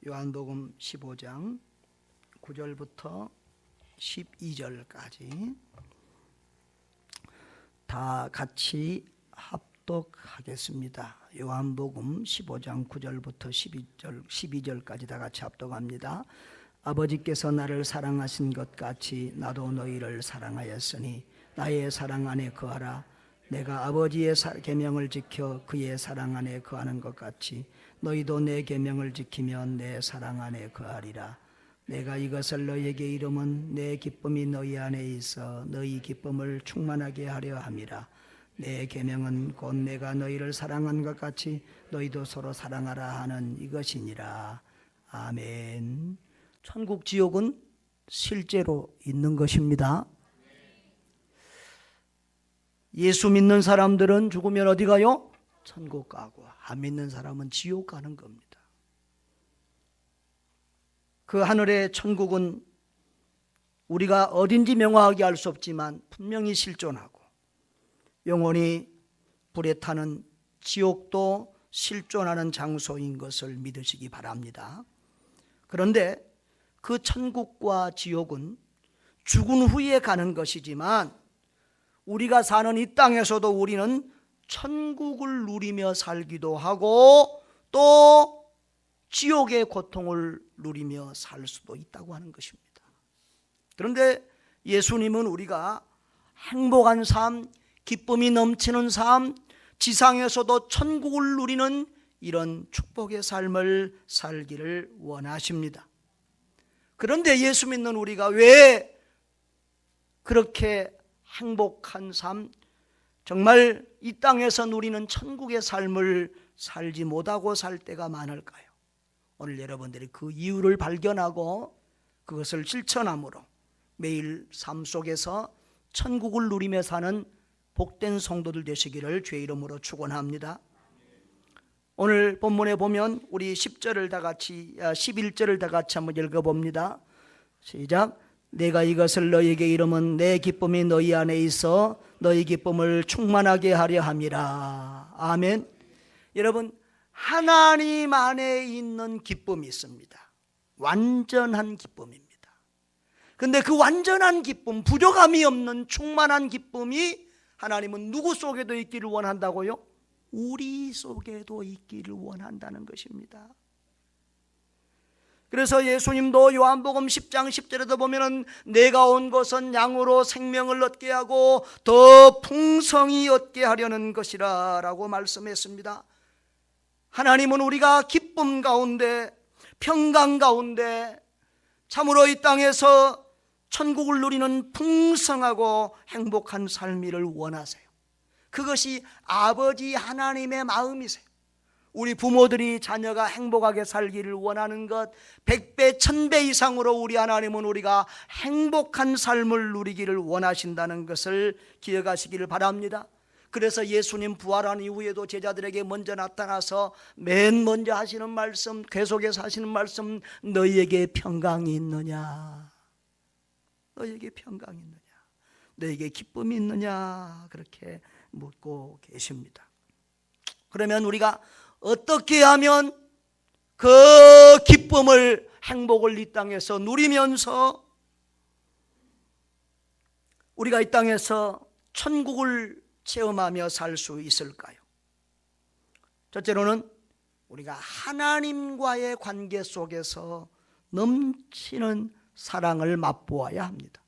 요한복음 15장 9절부터 12절까지 다 같이 합독하겠습니다. 요한복음 15장 9절부터 12절까지 다 같이 합독합니다. 아버지께서 나를 사랑하신 것 같이 나도 너희를 사랑하였으니 나의 사랑 안에 거하라. 내가 아버지의 계명을 지켜 그의 사랑 안에 거하는 것 같이 너희도 내 계명을 지키면 내 사랑 안에 거하리라. 내가 이것을 너희에게 이름은 내 기쁨이 너희 안에 있어 너희 기쁨을 충만하게 하려 함이라. 내 계명은 곧 내가 너희를 사랑한 것 같이 너희도 서로 사랑하라 하는 이것이니라. 아멘. 천국 지옥은 실제로 있는 것입니다. 예수 믿는 사람들은 죽으면 어디 가요? 천국 가고, 안 믿는 사람은 지옥 가는 겁니다. 그 하늘의 천국은 우리가 어딘지 명확하게 알 수 없지만 분명히 실존하고, 영원히 불에 타는 지옥도 실존하는 장소인 것을 믿으시기 바랍니다. 그런데 그 천국과 지옥은 죽은 후에 가는 것이지만 우리가 사는 이 땅에서도 우리는 천국을 누리며 살기도 하고 또 지옥의 고통을 누리며 살 수도 있다고 하는 것입니다. 그런데 예수님은 우리가 행복한 삶, 기쁨이 넘치는 삶, 지상에서도 천국을 누리는 이런 축복의 삶을 살기를 원하십니다. 그런데 예수 믿는 우리가 왜 그렇게 행복한 삶, 정말 이 땅에서 누리는 천국의 삶을 살지 못하고 살 때가 많을까요? 오늘 여러분들이 그 이유를 발견하고 그것을 실천함으로 매일 삶 속에서 천국을 누리며 사는 복된 성도들 되시기를 주의 이름으로 축원합니다. 오늘 본문에 보면 우리 10절을 다 같이 11절을 다 같이 한번 읽어봅니다. 시작. 내가 이것을 너희에게 이름은 내 기쁨이 너희 안에 있어 너희 기쁨을 충만하게 하려 함이라. 아멘. 여러분, 하나님 안에 있는 기쁨이 있습니다. 완전한 기쁨입니다. 그런데 그 완전한 기쁨, 부족함이 없는 충만한 기쁨이 하나님은 누구 속에도 있기를 원한다고요? 우리 속에도 있기를 원한다는 것입니다. 그래서 예수님도 요한복음 10장 10절에도 보면은 내가 온 것은 양으로 생명을 얻게 하고 더 풍성히 얻게 하려는 것이라 라고 말씀했습니다. 하나님은 우리가 기쁨 가운데, 평강 가운데 참으로 이 땅에서 천국을 누리는 풍성하고 행복한 삶을 원하세요. 그것이 아버지 하나님의 마음이세요. 우리 부모들이 자녀가 행복하게 살기를 원하는 것 100배 1000배 이상으로 우리 하나님은 우리가 행복한 삶을 누리기를 원하신다는 것을 기억하시기를 바랍니다. 그래서 예수님 부활한 이후에도 제자들에게 먼저 나타나서 맨 먼저 하시는 말씀, 계속해서 하시는 말씀, 너희에게 평강이 있느냐, 너희에게 평강이 있느냐, 너희에게 기쁨이 있느냐, 그렇게 묻고 계십니다. 그러면 우리가 어떻게 하면 그 기쁨을, 행복을 이 땅에서 누리면서 우리가 이 땅에서 천국을 체험하며 살 수 있을까요? 첫째로는 우리가 하나님과의 관계 속에서 넘치는 사랑을 맛보아야 합니다.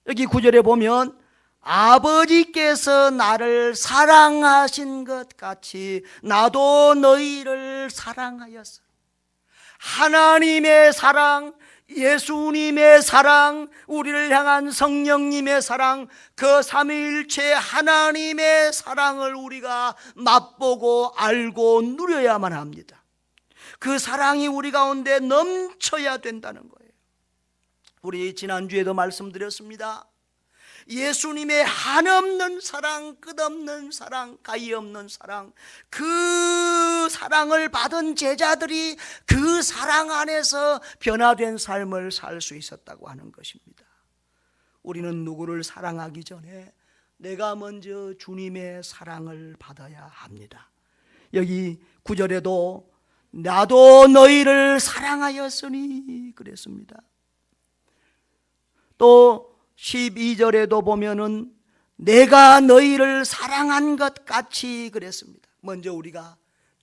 여기 9절에 보면 아버지께서 나를 사랑하신 것 같이 나도 너희를 사랑하였어. 하나님의 사랑, 예수님의 사랑, 우리를 향한 성령님의 사랑, 그 삼위일체 하나님의 사랑을 우리가 맛보고 알고 누려야만 합니다. 그 사랑이 우리 가운데 넘쳐야 된다는 거예요. 우리 지난주에도 말씀드렸습니다. 예수님의 한없는 사랑, 끝없는 사랑, 가히 없는 사랑, 그 사랑을 받은 제자들이 그 사랑 안에서 변화된 삶을 살 수 있었다고 하는 것입니다. 우리는 누구를 사랑하기 전에 내가 먼저 주님의 사랑을 받아야 합니다. 여기 9절에도 나도 너희를 사랑하였으니 그랬습니다. 또 12절에도 보면은 내가 너희를 사랑한 것 같이 그랬습니다. 먼저 우리가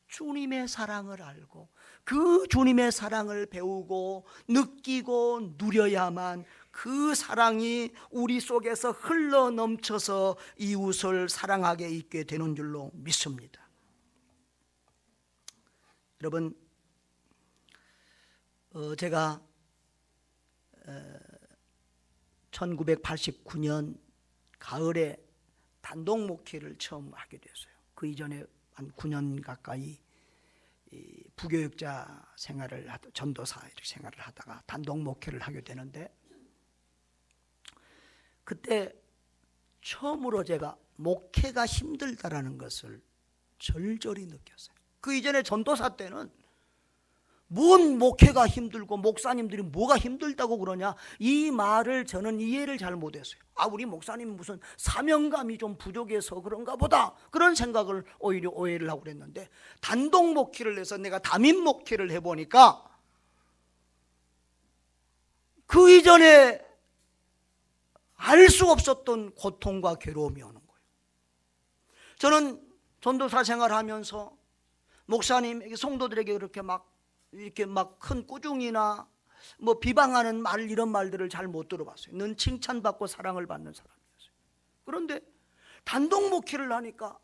주님의 사랑을 알고 그 주님의 사랑을 배우고 느끼고 누려야만 그 사랑이 우리 속에서 흘러 넘쳐서 이웃을 사랑하게 있게 되는 줄로 믿습니다. 여러분, 제가 1989년 가을에 단독 목회를 처음 하게 됐어요. 그 이전에 한 9년 가까이 부교육자 생활을 전도사 생활을 하다가 단독 목회를 하게 되는데, 그때 처음으로 제가 목회가 힘들다라는 것을 절절히 느꼈어요. 그 이전에 전도사 때는 뭔 목회가 힘들고 목사님들이 뭐가 힘들다고 그러냐, 이 말을 저는 이해를 잘 못했어요. 우리 목사님 무슨 사명감이 좀 부족해서 그런가 보다, 그런 생각을 오히려 오해를 하고 그랬는데, 단독 목회를 해서 내가 담임 목회를 해보니까 그 이전에 알 수 없었던 고통과 괴로움이 오는 거예요. 저는 전도사 생활하면서 목사님에게, 성도들에게 그렇게 막 큰 꾸중이나 뭐 비방하는 말, 이런 말들을 잘 못 들어봤어요. 는 칭찬받고 사랑을 받는 사람이었어요. 그런데 단독 목회를 하니까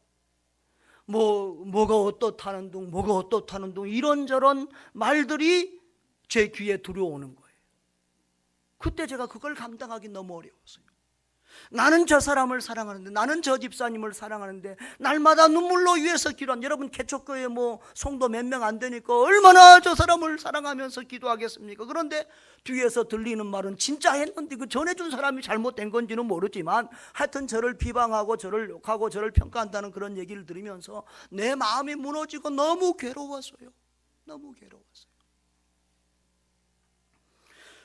뭐가 어떻다는 둥, 뭐가 어떻다는 둥, 이런저런 말들이 제 귀에 들어오는 거예요. 그때 제가 그걸 감당하기 너무 어려웠어요. 나는 저 사람을 사랑하는데, 나는 저 집사님을 사랑하는데, 날마다 눈물로 위해서 기도한, 여러분 개척교회 성도 몇 명 안 되니까 얼마나 저 사람을 사랑하면서 기도하겠습니까? 그런데 뒤에서 들리는 말은 진짜 했는데 그 전해준 사람이 잘못된 건지는 모르지만 하여튼 저를 비방하고 저를 욕하고 저를 평가한다는 그런 얘기를 들으면서 내 마음이 무너지고 너무 괴로웠어요. 너무 괴로웠어요.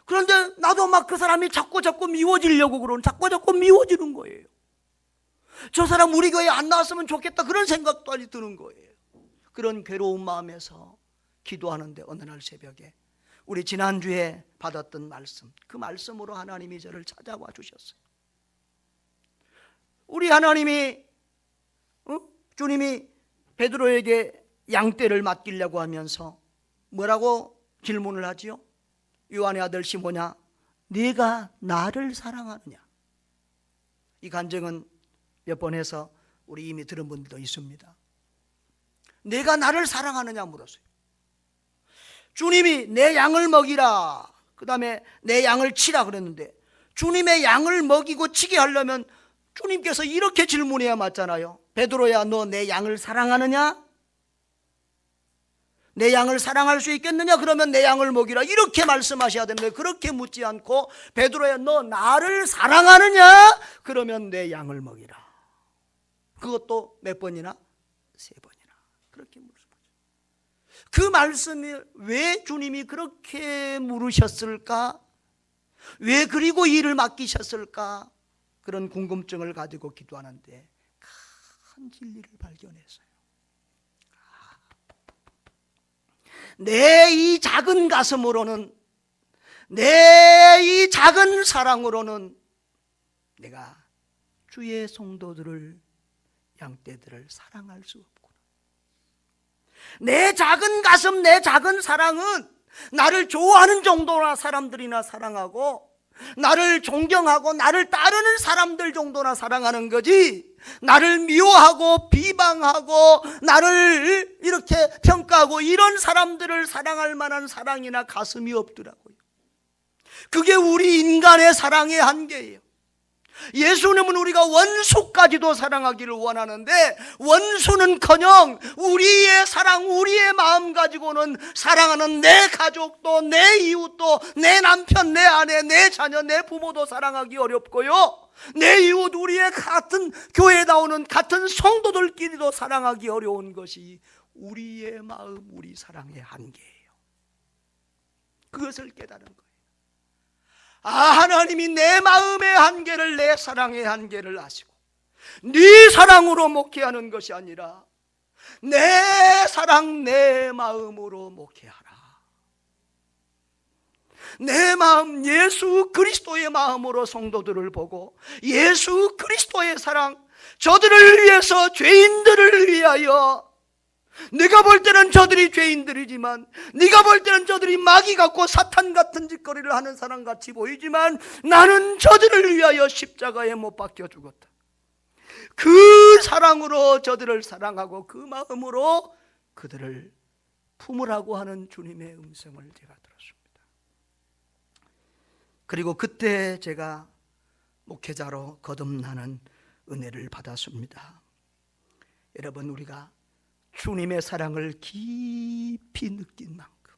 그런데 나도 막 그 사람이 자꾸 미워지려고 그러는, 자꾸 미워지는 거예요. 저 사람 우리 교회에 안 나왔으면 좋겠다, 그런 생각도 아직 드는 거예요. 그런 괴로운 마음에서 기도하는데 어느 날 새벽에 우리 지난주에 받았던 말씀, 그 말씀으로 하나님이 저를 찾아와 주셨어요. 우리 하나님이 주님이 베드로에게 양떼를 맡기려고 하면서 뭐라고 질문을 하지요? 요한의 아들 시몬아, 네가 나를 사랑하느냐? 이 간증은 몇 번 해서 우리 이미 들은 분들도 있습니다. 네가 나를 사랑하느냐 물었어요. 주님이 내 양을 먹이라, 그 다음에 내 양을 치라 그랬는데, 주님의 양을 먹이고 치게 하려면 주님께서 이렇게 질문해야 맞잖아요. 베드로야, 너 내 양을 사랑하느냐? 내 양을 사랑할 수 있겠느냐? 그러면 내 양을 먹이라, 이렇게 말씀하셔야 되는데 그렇게 묻지 않고 베드로야, 너 나를 사랑하느냐? 그러면 내 양을 먹이라. 그것도 몇 번이나? 3번이나. 그렇게 물으신 거죠. 그 말씀이 왜 주님이 그렇게 물으셨을까? 왜 그리고 일을 맡기셨을까? 그런 궁금증을 가지고 기도하는데 큰 진리를 발견했어요. 내 이 작은 가슴으로는, 내 이 작은 사랑으로는 내가 주의 성도들을, 양떼들을 사랑할 수 없구나. 내 작은 가슴, 내 작은 사랑은 나를 좋아하는 정도나 사람들이나 사랑하고, 나를 존경하고 나를 따르는 사람들 정도나 사랑하는 거지, 나를 미워하고 비방하고 나를 이렇게 평가하고 이런 사람들을 사랑할 만한 사랑이나 가슴이 없더라고요. 그게 우리 인간의 사랑의 한계예요. 예수님은 우리가 원수까지도 사랑하기를 원하는데, 원수는커녕 우리의 사랑, 우리의 마음 가지고는 사랑하는 내 가족도, 내 이웃도, 내 남편, 내 아내, 내 자녀, 내 부모도 사랑하기 어렵고요, 내 이웃, 우리의 같은 교회에 나오는 같은 성도들끼리도 사랑하기 어려운 것이 우리의 마음, 우리 사랑의 한계예요. 그것을 깨달은 거예요. 하나님이 내 마음의 한계를, 내 사랑의 한계를 아시고 네 사랑으로 목회하는 것이 아니라 내 사랑 내 마음으로 목회하라. 내 마음 예수 그리스도의 마음으로 성도들을 보고 예수 그리스도의 사랑, 저들을 위해서, 죄인들을 위하여, 네가 볼 때는 저들이 죄인들이지만, 네가 볼 때는 저들이 마귀 같고 사탄 같은 짓거리를 하는 사람 같이 보이지만, 나는 저들을 위하여 십자가에 못 박혀 죽었다. 그 사랑으로 저들을 사랑하고 그 마음으로 그들을 품으라고 하는 주님의 음성을 제가 들었습니다. 그리고 그때 제가 목회자로 거듭나는 은혜를 받았습니다. 여러분, 우리가 주님의 사랑을 깊이 느낀 만큼,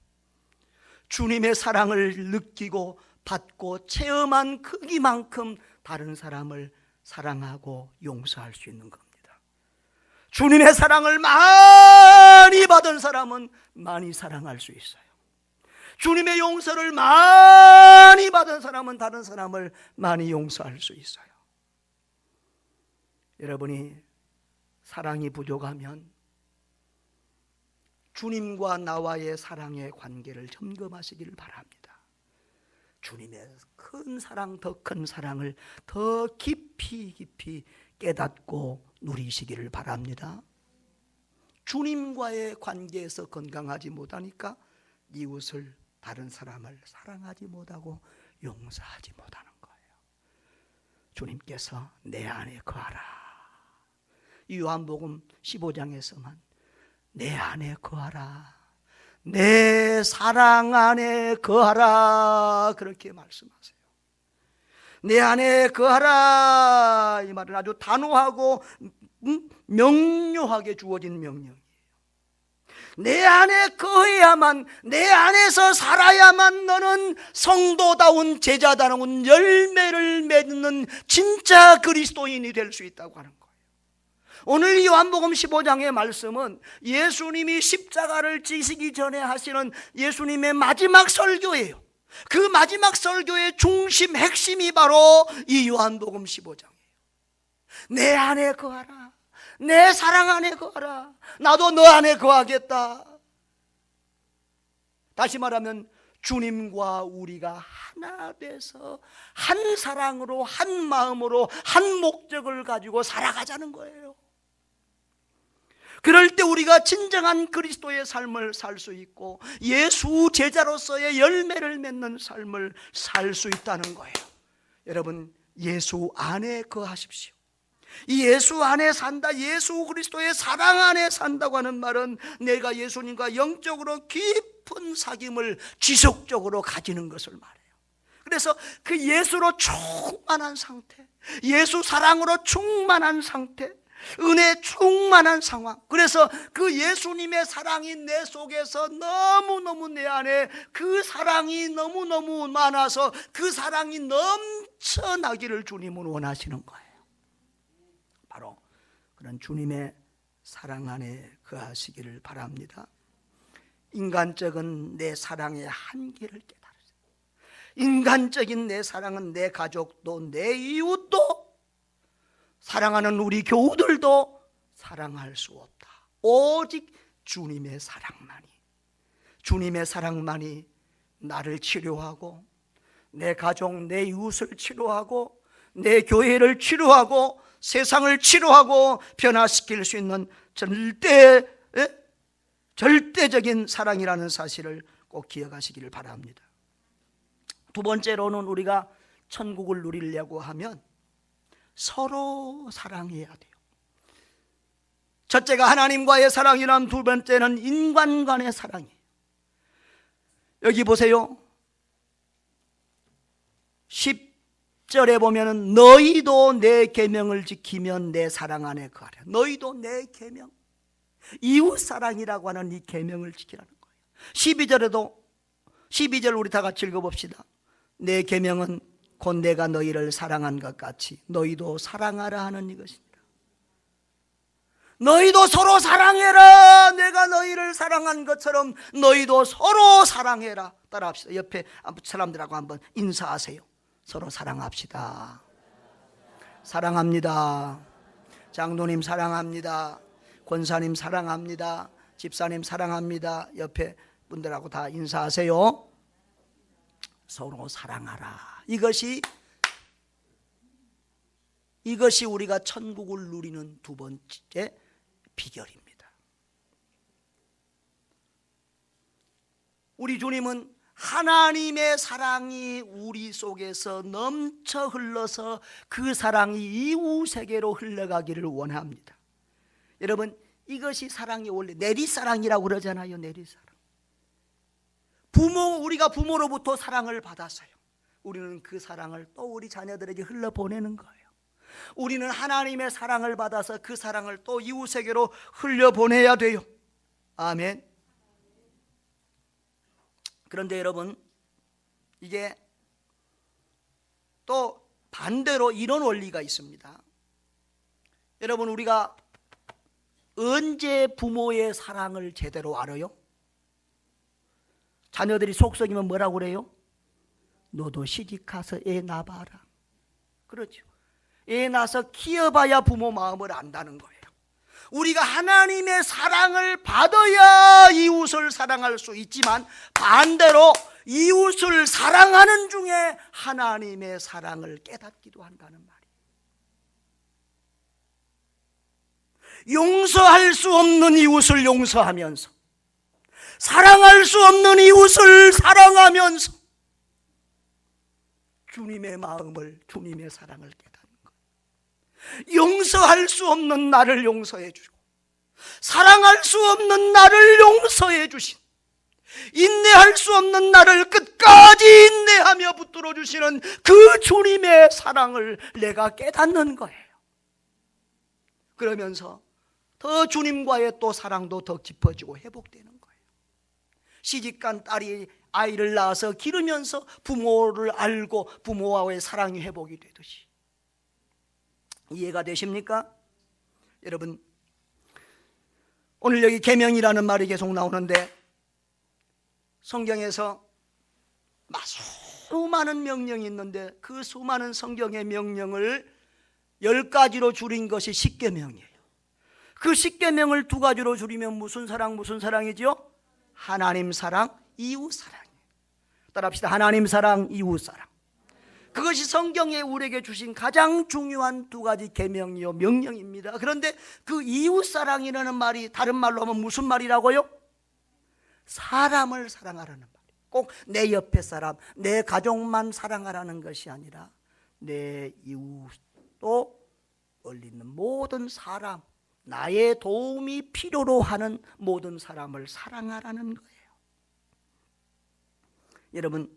주님의 사랑을 느끼고 받고 체험한 크기만큼 다른 사람을 사랑하고 용서할 수 있는 겁니다. 주님의 사랑을 많이 받은 사람은 많이 사랑할 수 있어요. 주님의 용서를 많이 받은 사람은 다른 사람을 많이 용서할 수 있어요. 여러분이 사랑이 부족하면 주님과 나와의 사랑의 관계를 점검하시기를 바랍니다. 주님의 큰 사랑, 더 큰 사랑을 더 깊이 깨닫고 누리시기를 바랍니다. 주님과의 관계에서 건강하지 못하니까 이웃을, 다른 사람을 사랑하지 못하고 용서하지 못하는 거예요. 주님께서 내 안에 거하라. 요한복음 15장에서만 내 안에 거하라, 내 사랑 안에 거하라, 그렇게 말씀하세요. 내 안에 거하라, 이 말은 아주 단호하고 명료하게 주어진 명령이에요. 내 안에 거해야만, 내 안에서 살아야만 너는 성도다운, 제자다운 열매를 맺는 진짜 그리스도인이 될 수 있다고 하는 거예요. 오늘 요한복음 15장의 말씀은 예수님이 십자가를 지시기 전에 하시는 예수님의 마지막 설교예요. 그 마지막 설교의 중심, 핵심이 바로 이 요한복음 15장이에요. 내 안에 거하라, 내 사랑 안에 거하라, 나도 너 안에 거하겠다. 다시 말하면 주님과 우리가 하나 돼서 한 사랑으로, 한 마음으로, 한 목적을 가지고 살아가자는 거예요. 그럴 때 우리가 진정한 그리스도의 삶을 살 수 있고 예수 제자로서의 열매를 맺는 삶을 살 수 있다는 거예요. 여러분, 예수 안에 거하십시오. 이 예수 안에 산다, 예수 그리스도의 사랑 안에 산다고 하는 말은 내가 예수님과 영적으로 깊은 사귐을 지속적으로 가지는 것을 말해요. 그래서 그 예수로 충만한 상태, 예수 사랑으로 충만한 상태, 은혜 충만한 상황, 그래서 그 예수님의 사랑이 내 속에서 너무너무 내 안에 그 사랑이 너무너무 많아서 그 사랑이 넘쳐나기를 주님은 원하시는 거예요. 바로 그런 주님의 사랑 안에 거하시기를 바랍니다. 인간적인 내 사랑의 한계를 깨달으세요. 인간적인 내 사랑은 내 가족도, 내 이웃도, 사랑하는 우리 교우들도 사랑할 수 없다. 오직 주님의 사랑만이, 주님의 사랑만이 나를 치료하고 내 가족, 내 이웃을 치료하고 내 교회를 치료하고 세상을 치료하고 변화시킬 수 있는 절대적인 사랑이라는 사실을 꼭 기억하시기를 바랍니다. 두 번째로는 우리가 천국을 누리려고 하면 서로 사랑해야 돼요. 첫째가 하나님과의 사랑이란, 두 번째는 인간 간의 사랑이에요. 여기 보세요. 10절에 보면은 너희도 내 계명을 지키면 내 사랑 안에 거하라. 너희도 내 계명, 이웃 사랑이라고 하는 이 계명을 지키라는 거예요. 12절 우리 다 같이 읽어봅시다. 내 계명은 곧 내가 너희를 사랑한 것 같이 너희도 사랑하라 하는 이것이니라. 너희도 서로 사랑해라. 내가 너희를 사랑한 것처럼 너희도 서로 사랑해라. 따라합시다. 옆에 사람들하고 한번 인사하세요. 서로 사랑합시다. 사랑합니다. 장로님 사랑합니다. 권사님 사랑합니다. 집사님 사랑합니다. 옆에 분들하고 다 인사하세요. 서로 사랑하라. 이것이 우리가 천국을 누리는 두 번째 비결입니다. 우리 주님은 하나님의 사랑이 우리 속에서 넘쳐 흘러서 그 사랑이 이웃에게로 흘러가기를 원합니다. 여러분, 이것이 사랑이 원래 내리사랑이라고 그러잖아요. 내리사랑. 우리가 부모로부터 사랑을 받았어요. 우리는 그 사랑을 또 우리 자녀들에게 흘려보내는 거예요. 우리는 하나님의 사랑을 받아서 그 사랑을 또 이웃에게로 흘려보내야 돼요. 아멘. 그런데 여러분, 이게 또 반대로 이런 원리가 있습니다. 여러분, 우리가 언제 부모의 사랑을 제대로 알아요? 자녀들이 속썩이면 뭐라고 그래요? 너도 시집가서 애 낳아봐라. 그렇죠. 애 낳아서 키워봐야 부모 마음을 안다는 거예요. 우리가 하나님의 사랑을 받아야 이웃을 사랑할 수 있지만, 반대로 이웃을 사랑하는 중에 하나님의 사랑을 깨닫기도 한다는 말이에요. 용서할 수 없는 이웃을 용서하면서, 사랑할 수 없는 이웃을 사랑하면서 주님의 마음을, 주님의 사랑을 깨닫는 거예요. 용서할 수 없는 나를 용서해 주고, 사랑할 수 없는 나를 용서해 주신, 인내할 수 없는 나를 끝까지 인내하며 붙들어 주시는 그 주님의 사랑을 내가 깨닫는 거예요. 그러면서 더 주님과의 또 사랑도 더 깊어지고 회복되는 거예요. 시집간 딸이 아이를 낳아서 기르면서 부모를 알고 부모와의 사랑이 회복이 되듯이. 이해가 되십니까? 여러분, 오늘 여기 계명이라는 말이 계속 나오는데, 성경에서 수많은 명령이 있는데 그 수많은 성경의 명령을 10가지로 줄인 것이 십계명이에요. 그 십계명을 2가지로 줄이면 무슨 사랑이죠? 하나님 사랑, 이웃 사랑이에요. 따라합시다. 하나님 사랑, 이웃 사랑. 그것이 성경에 우리에게 주신 가장 중요한 2가지 계명이요 명령입니다. 그런데 그 이웃 사랑이라는 말이 다른 말로 하면 무슨 말이라고요? 사람을 사랑하라는 말이에요. 꼭 내 옆에 사람, 내 가족만 사랑하라는 것이 아니라 내 이웃도 올리는 모든 사람, 나의 도움이 필요로 하는 모든 사람을 사랑하라는 거예요. 여러분,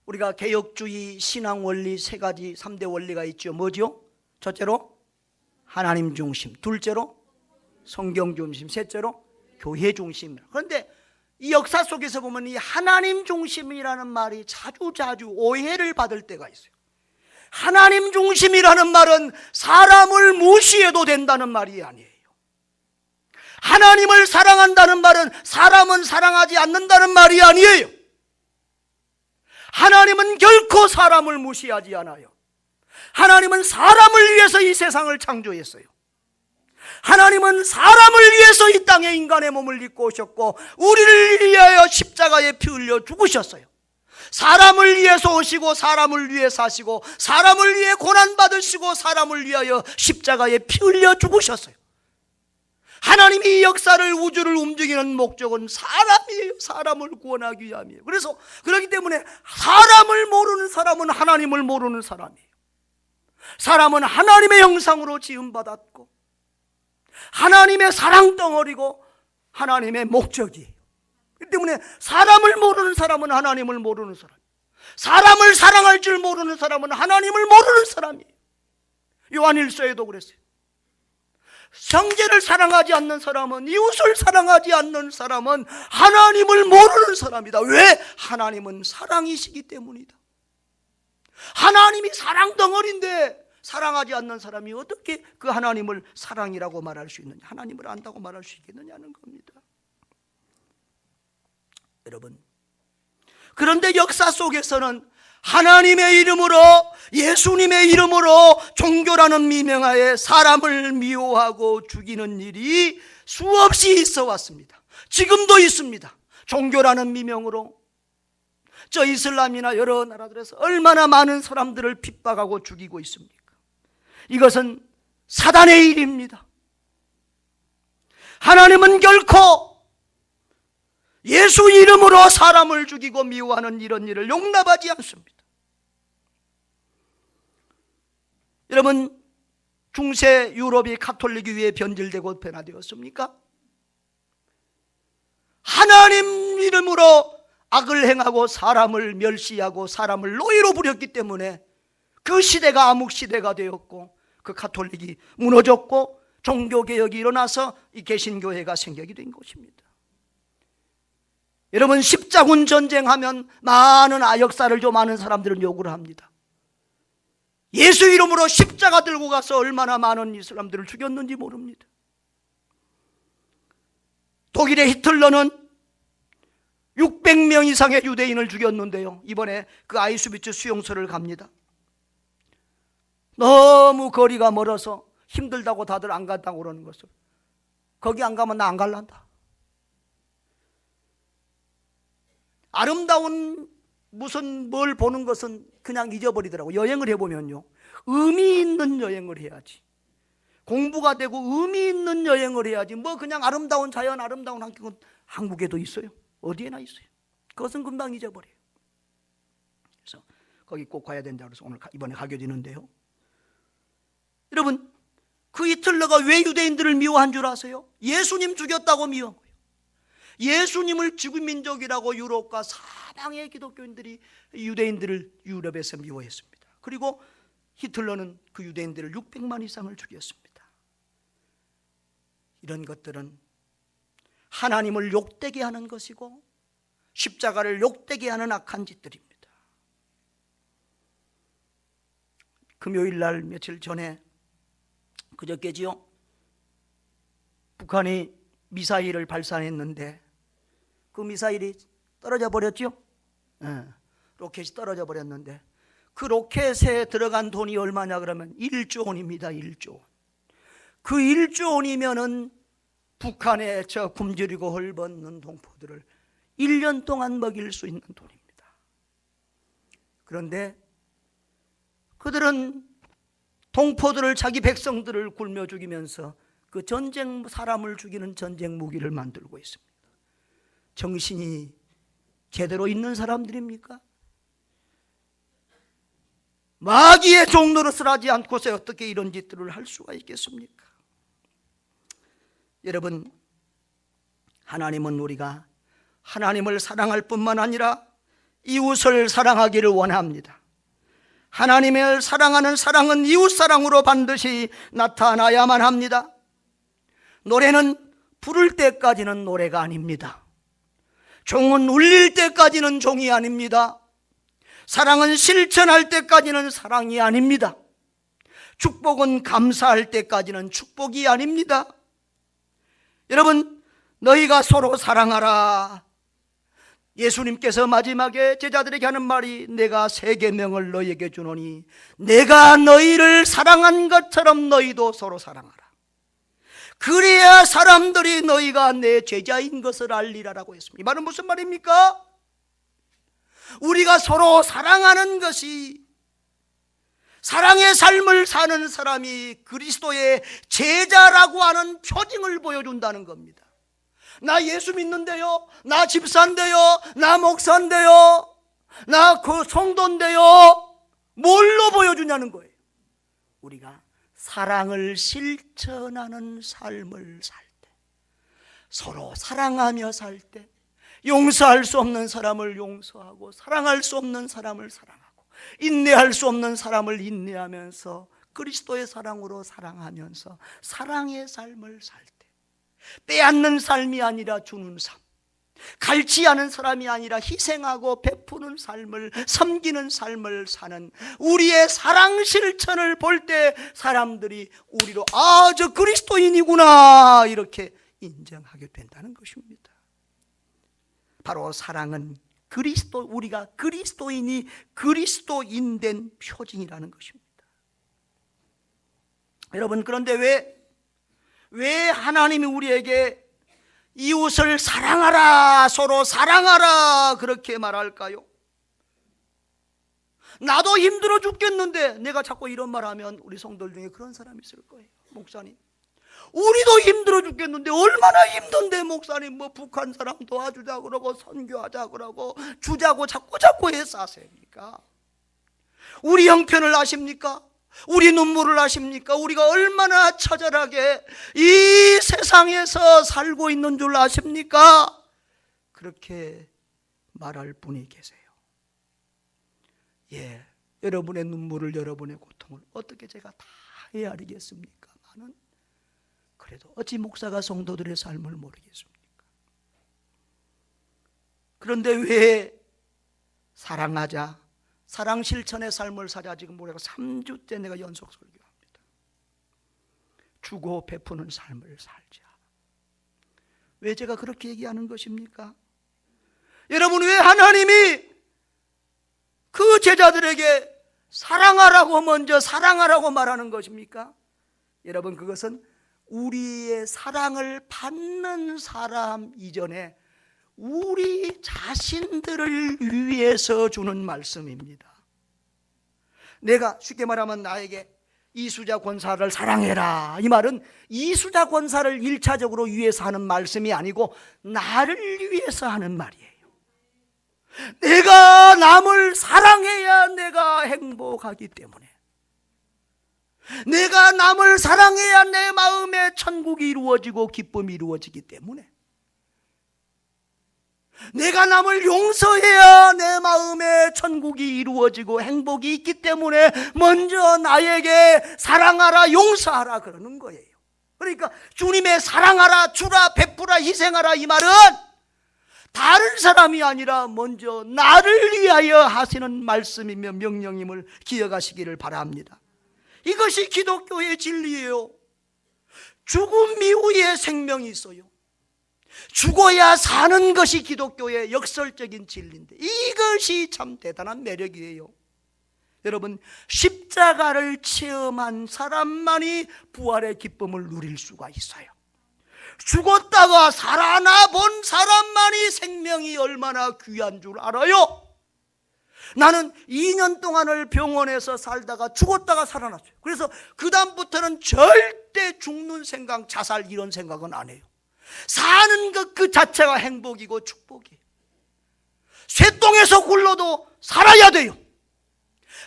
우리가 개혁주의 신앙 원리 3가지 3대 원리가 있죠. 뭐죠? 첫째로 하나님 중심, 둘째로 성경 중심, 셋째로 교회 중심. 그런데 이 역사 속에서 보면 이 하나님 중심이라는 말이 자주 오해를 받을 때가 있어요. 하나님 중심이라는 말은 사람을 무시해도 된다는 말이 아니에요. 하나님을 사랑한다는 말은 사람은 사랑하지 않는다는 말이 아니에요. 하나님은 결코 사람을 무시하지 않아요. 하나님은 사람을 위해서 이 세상을 창조했어요. 하나님은 사람을 위해서 이 땅에 인간의 몸을 입고 오셨고 우리를 위하여 십자가에 피 흘려 죽으셨어요. 사람을 위해서 오시고 사람을 위해 사시고 사람을 위해 고난받으시고 사람을 위하여 십자가에 피 흘려 죽으셨어요. 하나님이 이 역사를, 우주를 움직이는 목적은 사람이에요. 사람을 구원하기 위함이에요. 그래서 그렇기 때문에 사람을 모르는 사람은 하나님을 모르는 사람이에요. 사람은 하나님의 형상으로 지음받았고 하나님의 사랑덩어리고 하나님의 목적이에요. 그렇기 때문에 사람을 모르는 사람은 하나님을 모르는 사람, 사람을 사랑할 줄 모르는 사람은 하나님을 모르는 사람이에요. 요한일서에도 그랬어요. 형제를 사랑하지 않는 사람은, 이웃을 사랑하지 않는 사람은 하나님을 모르는 사람이다. 왜? 하나님은 사랑이시기 때문이다. 하나님이 사랑덩어리인데 사랑하지 않는 사람이 어떻게 그 하나님을 사랑이라고 말할 수 있느냐, 하나님을 안다고 말할 수 있겠느냐는 겁니다. 여러분, 그런데 역사 속에서는 하나님의 이름으로, 예수님의 이름으로 종교라는 미명하에 사람을 미워하고 죽이는 일이 수없이 있어 왔습니다. 지금도 있습니다. 종교라는 미명으로 저 이슬람이나 여러 나라들에서 얼마나 많은 사람들을 핍박하고 죽이고 있습니까? 이것은 사단의 일입니다. 하나님은 결코 예수 이름으로 사람을 죽이고 미워하는 이런 일을 용납하지 않습니다. 여러분, 중세 유럽이 가톨릭에 의해 변질되고 변화되었습니까? 하나님 이름으로 악을 행하고 사람을 멸시하고 사람을 노예로 부렸기 때문에 그 시대가 암흑 시대가 되었고 그 가톨릭이 무너졌고 종교개혁이 일어나서 이 개신교회가 생기게 된 것입니다. 여러분, 십자군 전쟁하면 많은 역사를 좀 아는 사람들은 욕을 합니다. 예수 이름으로 십자가 들고 가서 얼마나 많은 이슬람들을 죽였는지 모릅니다. 독일의 히틀러는 600명 이상의 유대인을 죽였는데요, 이번에 그 아이슈비츠 수용소를 갑니다. 너무 거리가 멀어서 힘들다고 다들 안 간다고 그러는 것을, 거기 안 가면 나 안 갈란다. 아름다운 무슨 뭘 보는 것은 그냥 잊어버리더라고. 여행을 해보면요, 의미 있는 여행을 해야지. 공부가 되고 의미 있는 여행을 해야지. 뭐 그냥 아름다운 자연, 아름다운 환경은 한국에도 있어요. 어디에나 있어요. 그것은 금방 잊어버려요. 그래서 거기 꼭 가야 된다 그래서 오늘 이번에 가게 되는데요, 여러분, 그 히틀러가 왜 유대인들을 미워한 줄 아세요? 예수님 죽였다고 미워한 거예요. 예수님을 죽은 민족이라고 유럽과 사방의 기독교인들이 유대인들을 유럽에서 미워했습니다. 그리고 히틀러는 그 유대인들을 600만 이상을 죽였습니다. 이런 것들은 하나님을 욕되게 하는 것이고 십자가를 욕되게 하는 악한 짓들입니다. 금요일 날 며칠 전에, 그저께지요, 북한이 미사일을 발사했는데 그 미사일이 떨어져 버렸죠. 로켓이 떨어져 버렸는데 그 로켓에 들어간 돈이 얼마냐 그러면 1조 원입니다. 1조 원. 그 1조 원이면은 북한에 저 굶주리고 헐벗는 동포들을 1년 동안 먹일 수 있는 돈입니다. 그런데 그들은 동포들을, 자기 백성들을 굶여 죽이면서 그 전쟁, 사람을 죽이는 전쟁 무기를 만들고 있습니다. 정신이 제대로 있는 사람들입니까? 마귀의 종노릇을 하지 않고서 어떻게 이런 짓들을 할 수가 있겠습니까? 여러분, 하나님은 우리가 하나님을 사랑할 뿐만 아니라 이웃을 사랑하기를 원합니다. 하나님을 사랑하는 사랑은 이웃사랑으로 반드시 나타나야만 합니다. 노래는 부를 때까지는 노래가 아닙니다. 종은 울릴 때까지는 종이 아닙니다. 사랑은 실천할 때까지는 사랑이 아닙니다. 축복은 감사할 때까지는 축복이 아닙니다. 여러분, 너희가 서로 사랑하라. 예수님께서 마지막에 제자들에게 하는 말이, 내가 새 계명을 너희에게 주노니 내가 너희를 사랑한 것처럼 너희도 서로 사랑하라. 그래야 사람들이 너희가 내 제자인 것을 알리라라고 했습니다. 이 말은 무슨 말입니까? 우리가 서로 사랑하는 것이, 사랑의 삶을 사는 사람이 그리스도의 제자라고 하는 표징을 보여준다는 겁니다. 나 예수 믿는데요, 나 집사인데요, 나 목사인데요, 나 그 성도인데요, 뭘로 보여주냐는 거예요. 우리가 사랑을 실천하는 삶을 살 때, 서로 사랑하며 살 때, 용서할 수 없는 사람을 용서하고 사랑할 수 없는 사람을 사랑하고 인내할 수 없는 사람을 인내하면서 그리스도의 사랑으로 사랑하면서 사랑의 삶을 살 때, 빼앗는 삶이 아니라 주는 삶, 갈취하는 사람이 아니라 희생하고 베푸는 삶을, 섬기는 삶을 사는 우리의 사랑 실천을 볼 때 사람들이 우리로 저 그리스도인이구나 이렇게 인정하게 된다는 것입니다. 바로 사랑은 우리가 그리스도인이 그리스도인된 표징이라는 것입니다. 여러분, 그런데 왜 하나님이 우리에게 이웃을 사랑하라, 서로 사랑하라 그렇게 말할까요? 나도 힘들어 죽겠는데, 내가 자꾸 이런 말하면 우리 성도들 중에 그런 사람이 있을 거예요. 목사님, 우리도 힘들어 죽겠는데 얼마나 힘든데 목사님, 뭐 북한 사람 도와주자 그러고 선교하자 그러고 주자고 자꾸 애써하십니까? 우리 형편을 아십니까? 우리 눈물을 아십니까? 우리가 얼마나 처절하게 이 세상에서 살고 있는 줄 아십니까? 그렇게 말할 분이 계세요. 예, 여러분의 눈물을, 여러분의 고통을 어떻게 제가 다 헤아리겠습니까만은, 그래도 어찌 목사가 성도들의 삶을 모르겠습니까? 그런데 왜 사랑하자, 사랑 실천의 삶을 사자, 지금 우리가 3주째 내가 연속 설교합니다. 주고 베푸는 삶을 살자. 왜 제가 그렇게 얘기하는 것입니까? 여러분, 왜 하나님이 그 제자들에게 사랑하라고 먼저 사랑하라고 말하는 것입니까? 여러분, 그것은 우리의 사랑을 받는 사람 이전에 우리 자신들을 위해서 주는 말씀입니다. 내가 쉽게 말하면 나에게 이수자 권사를 사랑해라, 이 말은 이수자 권사를 1차적으로 위해서 하는 말씀이 아니고 나를 위해서 하는 말이에요. 내가 남을 사랑해야 내가 행복하기 때문에, 내가 남을 사랑해야 내 마음에 천국이 이루어지고 기쁨이 이루어지기 때문에, 내가 남을 용서해야 내 마음에 천국이 이루어지고 행복이 있기 때문에 먼저 나에게 사랑하라, 용서하라 그러는 거예요. 그러니까 주님의 사랑하라, 주라, 베푸라, 희생하라, 이 말은 다른 사람이 아니라 먼저 나를 위하여 하시는 말씀이며 명령임을 기억하시기를 바랍니다. 이것이 기독교의 진리예요. 죽음 이후에 생명이 있어요. 죽어야 사는 것이 기독교의 역설적인 진리인데, 이것이 참 대단한 매력이에요. 여러분, 십자가를 체험한 사람만이 부활의 기쁨을 누릴 수가 있어요. 죽었다가 살아나 본 사람만이 생명이 얼마나 귀한 줄 알아요. 나는 2년 동안을 병원에서 살다가 죽었다가 살아났어요. 그래서 그 다음부터는 절대 죽는 생각, 자살 이런 생각은 안 해요. 사는 것 그 자체가 행복이고 축복이에요. 쇠똥에서 굴러도 살아야 돼요.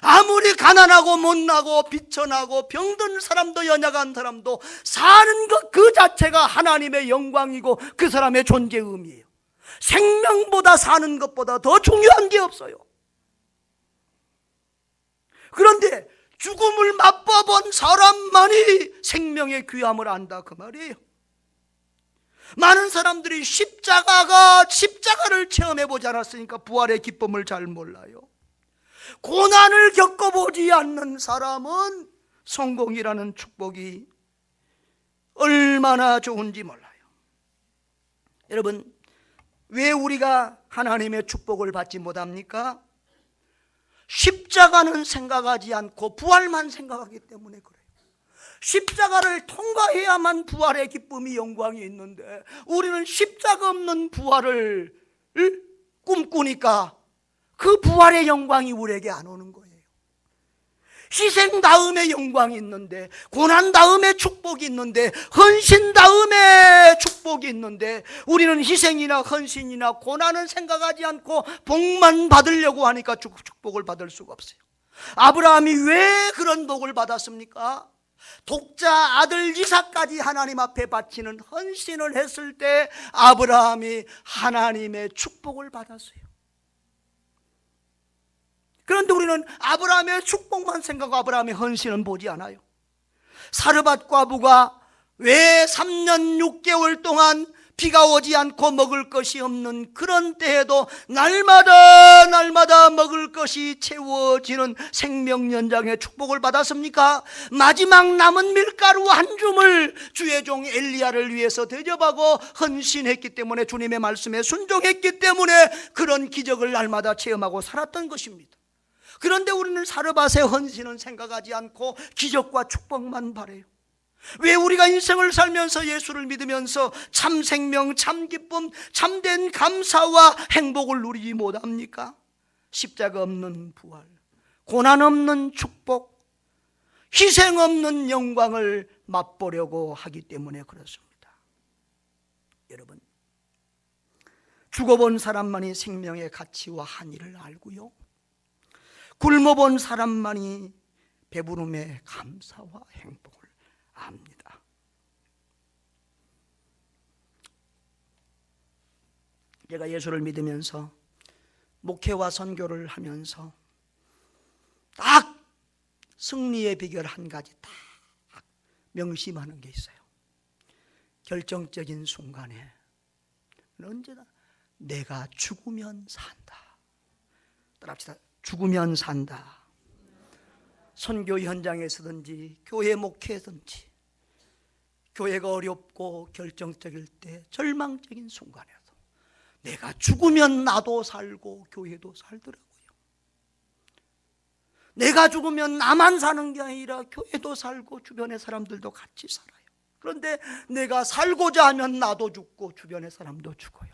아무리 가난하고 못나고 비천하고 병든 사람도 연약한 사람도 사는 것 그 자체가 하나님의 영광이고 그 사람의 존재의 의미예요. 생명보다 사는 것보다 더 중요한 게 없어요. 그런데 죽음을 맛봐본 사람만이 생명의 귀함을 안다, 그 말이에요. 많은 사람들이 십자가를 체험해보지 않았으니까 부활의 기쁨을 잘 몰라요. 고난을 겪어보지 않는 사람은 성공이라는 축복이 얼마나 좋은지 몰라요. 여러분, 왜 우리가 하나님의 축복을 받지 못합니까? 십자가는 생각하지 않고 부활만 생각하기 때문에 그래요. 십자가를 통과해야만 부활의 기쁨이, 영광이 있는데 우리는 십자가 없는 부활을 꿈꾸니까 그 부활의 영광이 우리에게 안 오는 거예요. 희생 다음에 영광이 있는데, 고난 다음에 축복이 있는데, 헌신 다음에 축복이 있는데, 우리는 희생이나 헌신이나 고난은 생각하지 않고 복만 받으려고 하니까 축복을 받을 수가 없어요. 아브라함이 왜 그런 복을 받았습니까? 독자 아들 이삭까지 하나님 앞에 바치는 헌신을 했을 때 아브라함이 하나님의 축복을 받았어요. 그런데 우리는 아브라함의 축복만 생각하고 아브라함의 헌신은 보지 않아요. 사르밧 과부가 왜 3년 6개월 동안 비가 오지 않고 먹을 것이 없는 그런 때에도 날마다 먹을 것이 채워지는 생명연장의 축복을 받았습니까? 마지막 남은 밀가루 한 줌을 주의 종 엘리야를 위해서 대접하고 헌신했기 때문에, 주님의 말씀에 순종했기 때문에 그런 기적을 날마다 체험하고 살았던 것입니다. 그런데 우리는 사르밧의 헌신은 생각하지 않고 기적과 축복만 바라요. 왜 우리가 인생을 살면서 예수를 믿으면서 참 생명, 참 기쁨, 참된 감사와 행복을 누리지 못합니까? 십자가 없는 부활, 고난 없는 축복, 희생 없는 영광을 맛보려고 하기 때문에 그렇습니다. 여러분, 죽어본 사람만이 생명의 가치와 한의를 알고요, 굶어본 사람만이 배부름의 감사와 행복을 압니다. 제가 예수를 믿으면서 목회와 선교를 하면서 딱 승리의 비결 한 가지 딱 명심하는 게 있어요. 결정적인 순간에 언제나 내가 죽으면 산다. 따라합시다. 죽으면 산다. 선교 현장에서든지 교회 목회든지 교회가 어렵고 결정적일 때, 절망적인 순간에도 내가 죽으면 나도 살고 교회도 살더라고요. 내가 죽으면 나만 사는 게 아니라 교회도 살고 주변의 사람들도 같이 살아요. 그런데 내가 살고자 하면 나도 죽고 주변의 사람도 죽어요.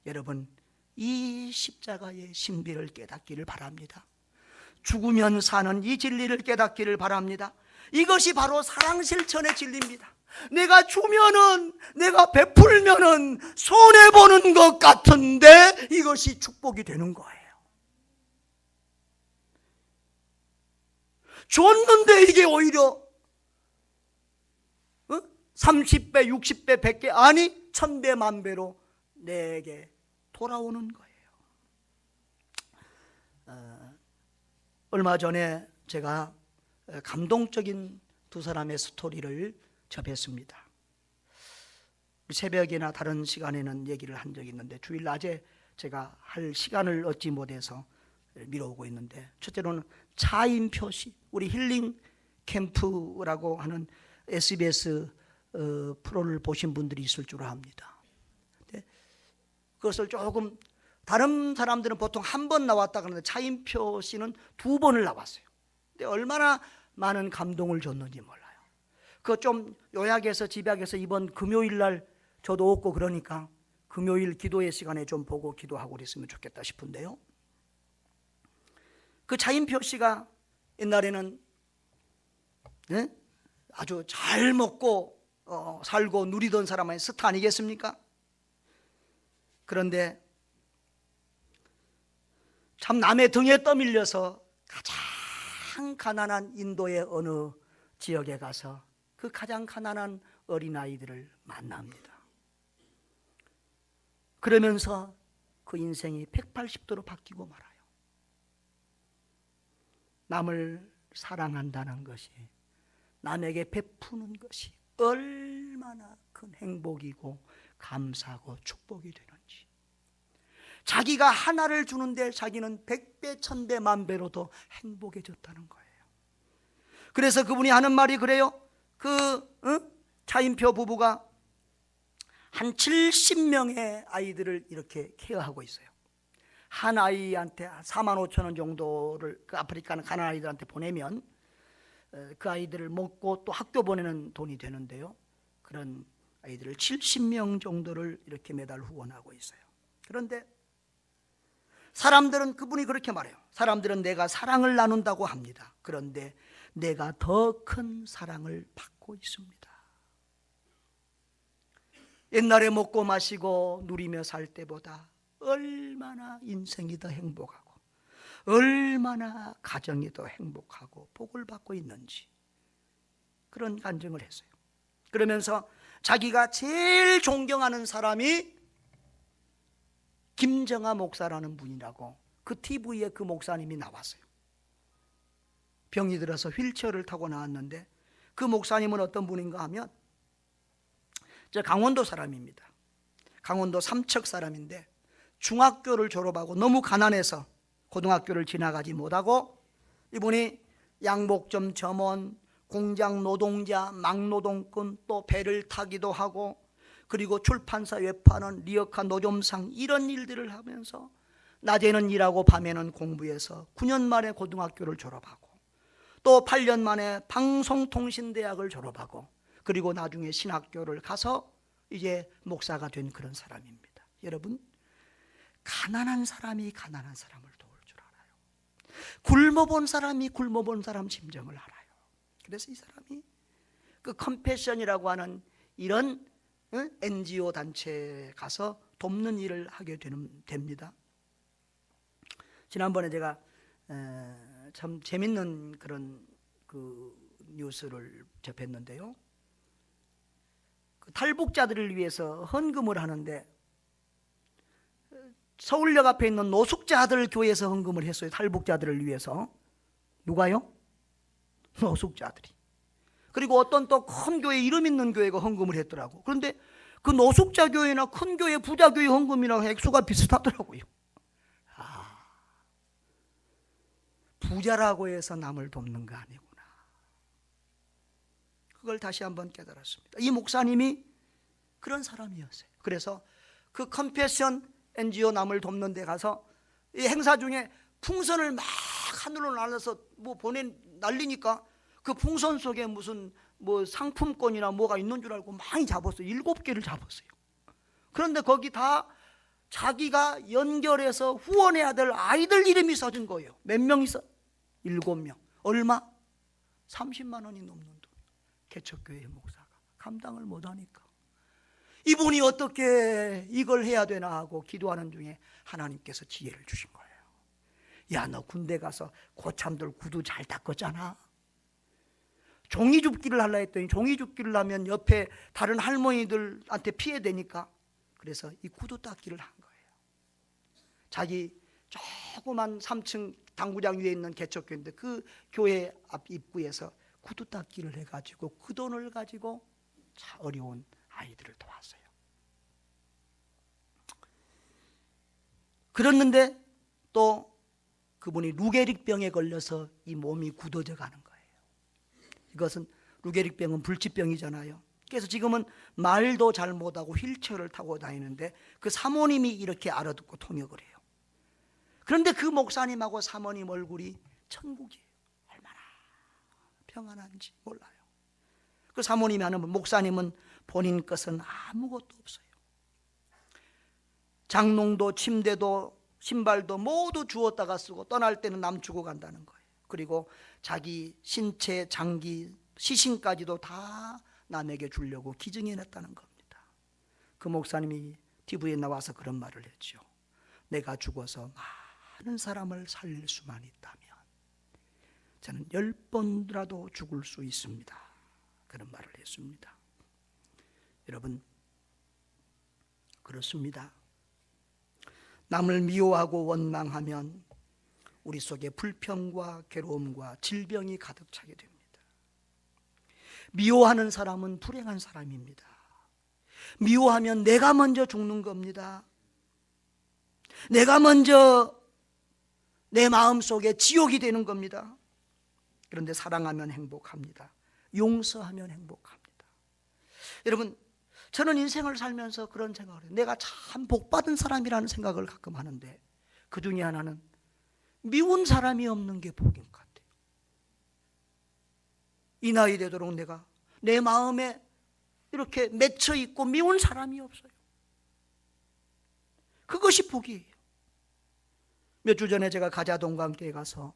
여러분, 이 십자가의 신비를 깨닫기를 바랍니다. 죽으면 사는 이 진리를 깨닫기를 바랍니다. 이것이 바로 사랑 실천의 진리입니다. 내가 주면은, 내가 베풀면은 손해보는 것 같은데 이것이 축복이 되는 거예요. 줬는데 이게 오히려 30배, 60배, 100배, 아니 1000배, 만배로 내게 돌아오는 거예요. 얼마 전에 제가 감동적인 두 사람의 스토리를 접했습니다. 새벽이나 다른 시간에는 얘기를 한 적이 있는데 주일 낮에 제가 할 시간을 얻지 못해서 미뤄오고 있는데, 첫째로는 차인표 씨, 우리 힐링 캠프라고 하는 SBS 프로를 보신 분들이 있을 줄 압니다. 그것을 조금, 다른 사람들은 보통 한 번 나왔다 그러는데 차인표 씨는 2번을 나왔어요. 근데 얼마나 많은 감동을 줬는지 몰라요. 그거 좀 요약해서 집약해서 이번 금요일 날 저도 없고 그러니까 금요일 기도의 시간에 좀 보고 기도하고 그랬으면 좋겠다 싶은데요. 그 차인표 씨가 옛날에는 아주 잘 먹고 살고 누리던 사람의 스타 아니겠습니까? 그런데 참 남의 등에 떠밀려서 가장 가난한 인도의 어느 지역에 가서 그 가장 가난한 어린아이들을 만납니다. 그러면서 그 인생이 180도로 바뀌고 말아요. 남을 사랑한다는 것이, 남에게 베푸는 것이 얼마나 큰 행복이고 감사하고 축복이 되는지, 자기가 하나를 주는데 자기는 100배, 1000배, 만배로 더 행복해졌다는 거예요. 그래서 그분이 하는 말이 그래요. 차인표 부부가 한 70명의 아이들을 이렇게 케어하고 있어요. 한 아이한테 45,000원 정도를 그 아프리카 가난 아이들한테 보내면 그 아이들을 먹고 또 학교 보내는 돈이 되는데요, 그런 아이들을 70명 정도를 이렇게 매달 후원하고 있어요. 그런데 사람들은, 그분이 그렇게 말해요. 사람들은 내가 사랑을 나눈다고 합니다. 그런데 내가 더 큰 사랑을 받고 있습니다. 옛날에 먹고 마시고 누리며 살 때보다 얼마나 인생이 더 행복하고 얼마나 가정이 더 행복하고 복을 받고 있는지 그런 간증을 했어요. 그러면서 자기가 제일 존경하는 사람이 김정아 목사라는 분이라고, 그 TV에 그 목사님이 나왔어요. 병이 들어서 휠체어를 타고 나왔는데 그 목사님은 어떤 분인가 하면 저 강원도 사람입니다. 강원도 삼척 사람인데 중학교를 졸업하고 너무 가난해서 고등학교를 지나가지 못하고 이분이 양복점 점원, 공장 노동자, 막노동꾼, 또 배를 타기도 하고 그리고 출판사 외파는 리어카 노점상 이런 일들을 하면서 낮에는 일하고 밤에는 공부해서 9년 만에 고등학교를 졸업하고 또 8년 만에 방송통신대학을 졸업하고 그리고 나중에 신학교를 가서 이제 목사가 된 그런 사람입니다. 여러분, 가난한 사람이 가난한 사람을 도울 줄 알아요. 굶어본 사람이 굶어본 사람 심정을 알아요. 그래서 이 사람이 그 컴패션이라고 하는 이런 NGO 단체에 가서 돕는 일을 하게 됩니다. 지난번에 제가 참 재밌는 그런 그 뉴스를 접했는데요. 그 탈북자들을 위해서 헌금을 하는데 서울역 앞에 있는 노숙자들 교회에서 헌금을 했어요. 탈북자들을 위해서. 누가요? 노숙자들이. 그리고 어떤 또 큰 교회, 이름 있는 교회가 헌금을 했더라고. 그런데 그 노숙자 교회나 큰 교회, 부자 교회 헌금이랑 액수가 비슷하더라고요. 부자라고 해서 남을 돕는 거 아니구나. 그걸 다시 한번 깨달았습니다. 이 목사님이 그런 사람이었어요. 그래서 그 컴패션 NGO 남을 돕는 데 가서 이 행사 중에 풍선을 막 하늘로 날려서 뭐 날리니까 그 풍선 속에 무슨 뭐 상품권이나 뭐가 있는 줄 알고 많이 잡았어요. 7개를 잡았어요. 그런데 거기 다 자기가 연결해서 후원해야 될 아이들 이름이 써진 거예요. 몇 명 있어? 7명. 얼마? 30만 원이 넘는 돈. 개척교회 목사가 감당을 못하니까 이분이 어떻게 이걸 해야 되나 하고 기도하는 중에 하나님께서 지혜를 주신 거예요. 야, 너 군대 가서 고참들 구두 잘 닦았잖아. 종이 줍기를 하려 했더니 종이 줍기를 하면 옆에 다른 할머니들한테 피해되니까 그래서 이 구두 닦기를 한 거예요. 자기 조그만 3층 당구장 위에 있는 개척교회인데 그 교회 앞 입구에서 구두 닦기를 해가지고 그 돈을 가지고 어려운 아이들을 도왔어요. 그랬는데 또 그분이 루게릭병에 걸려서 이 몸이 굳어져 가는 거예요. 이것은 루게릭병은 불치병이잖아요. 그래서 지금은 말도 잘 못하고 휠체어를 타고 다니는데 그 사모님이 이렇게 알아듣고 통역을 해요. 그런데 그 목사님하고 사모님 얼굴이 천국이에요. 얼마나 평안한지 몰라요. 그 사모님이 하는 목사님은 본인 것은 아무것도 없어요. 장롱도 침대도 신발도 모두 주웠다가 쓰고 떠날 때는 남 주고 간다는 거예요. 그리고 자기 신체, 장기, 시신까지도 다 남에게 주려고 기증해냈다는 겁니다. 그 목사님이 TV에 나와서 그런 말을 했죠. 내가 죽어서 많은 사람을 살릴 수만 있다면 저는 10번이라도 죽을 수 있습니다. 그런 말을 했습니다. 여러분, 그렇습니다. 남을 미워하고 원망하면 우리 속에 불평과 괴로움과 질병이 가득 차게 됩니다. 미워하는 사람은 불행한 사람입니다. 미워하면 내가 먼저 죽는 겁니다. 내가 먼저 내 마음속에 지옥이 되는 겁니다. 그런데 사랑하면 행복합니다. 용서하면 행복합니다. 여러분, 저는 인생을 살면서 그런 생각을 해요. 내가 참 복받은 사람이라는 생각을 가끔 하는데 그 중에 하나는 미운 사람이 없는 게 복인 것 같아요. 이 나이 되도록 내가 내 마음에 이렇게 맺혀 있고 미운 사람이 없어요. 그것이 복이에요. 몇 주 전에 제가 가자동강교에 가서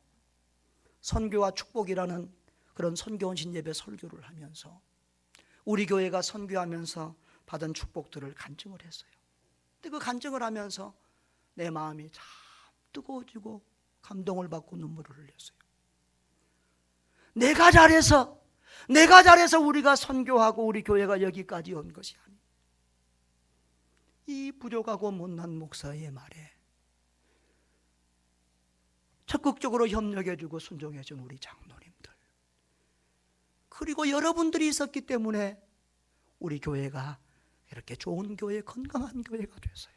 선교와 축복이라는 그런 선교원신 예배 설교를 하면서 우리 교회가 선교하면서 받은 축복들을 간증을 했어요. 근데 그 간증을 하면서 내 마음이 참 뜨거워지고 감동을 받고 눈물을 흘렸어요. 내가 잘해서 우리가 선교하고 우리 교회가 여기까지 온 것이 아니에요. 이 부족하고 못난 목사의 말에 적극적으로 협력해주고 순종해준 우리 장로님들, 그리고 여러분들이 있었기 때문에 우리 교회가 이렇게 좋은 교회, 건강한 교회가 됐어요.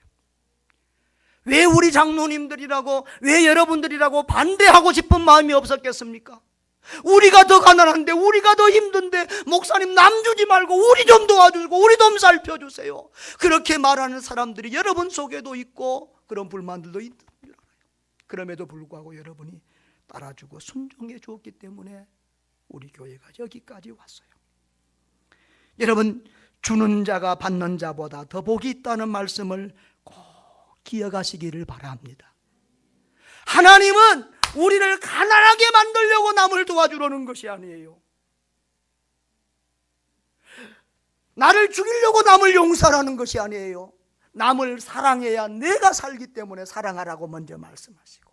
왜 우리 장로님들이라고, 왜 여러분들이라고 반대하고 싶은 마음이 없었겠습니까? 우리가 더 가난한데, 우리가 더 힘든데, 목사님 남 주지 말고 우리 좀 도와주고 우리 좀 살펴주세요. 그렇게 말하는 사람들이 여러분 속에도 있고 그런 불만들도 있는 줄 알아요. 그럼에도 불구하고 여러분이 따라주고 순종해 주었기 때문에 우리 교회가 여기까지 왔어요. 여러분, 주는 자가 받는 자보다 더 복이 있다는 말씀을 꼭 기억하시기를 바랍니다. 하나님은 우리를 가난하게 만들려고 남을 도와주려는 것이 아니에요. 나를 죽이려고 남을 용서하는 것이 아니에요. 남을 사랑해야 내가 살기 때문에 사랑하라고 먼저 말씀하시고,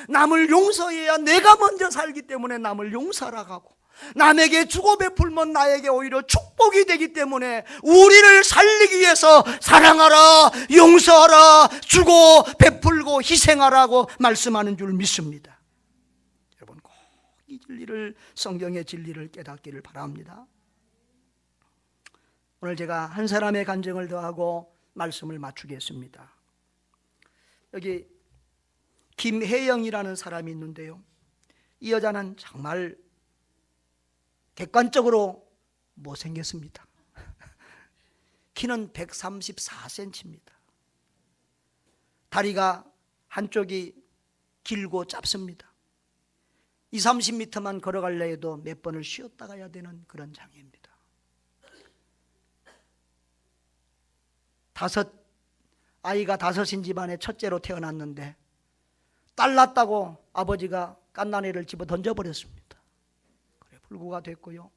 남을 용서해야 내가 먼저 살기 때문에 남을 용서하라고 하고, 남에게 주고 베풀면 나에게 오히려 축복이 되기 때문에 우리를 살리기 위해서 사랑하라, 용서하라, 주고 베풀고 희생하라고 말씀하는 줄 믿습니다. 여러분, 꼭 이 진리를, 성경의 진리를 깨닫기를 바랍니다. 오늘 제가 한 사람의 간증을 더하고 말씀을 마치겠습니다. 여기 김혜영이라는 사람이 있는데요, 이 여자는 정말 객관적으로 못생겼습니다. 키는 134cm입니다. 다리가 한쪽이 길고 짧습니다. 20-30m만 걸어가려 해도 몇 번을 쉬었다 가야 되는 그런 장애입니다. 아이가 5인 집안에 첫째로 태어났는데 딸 낳았다고 아버지가 갓난애를 집어 던져버렸습니다. 그래 불구가 됐고요.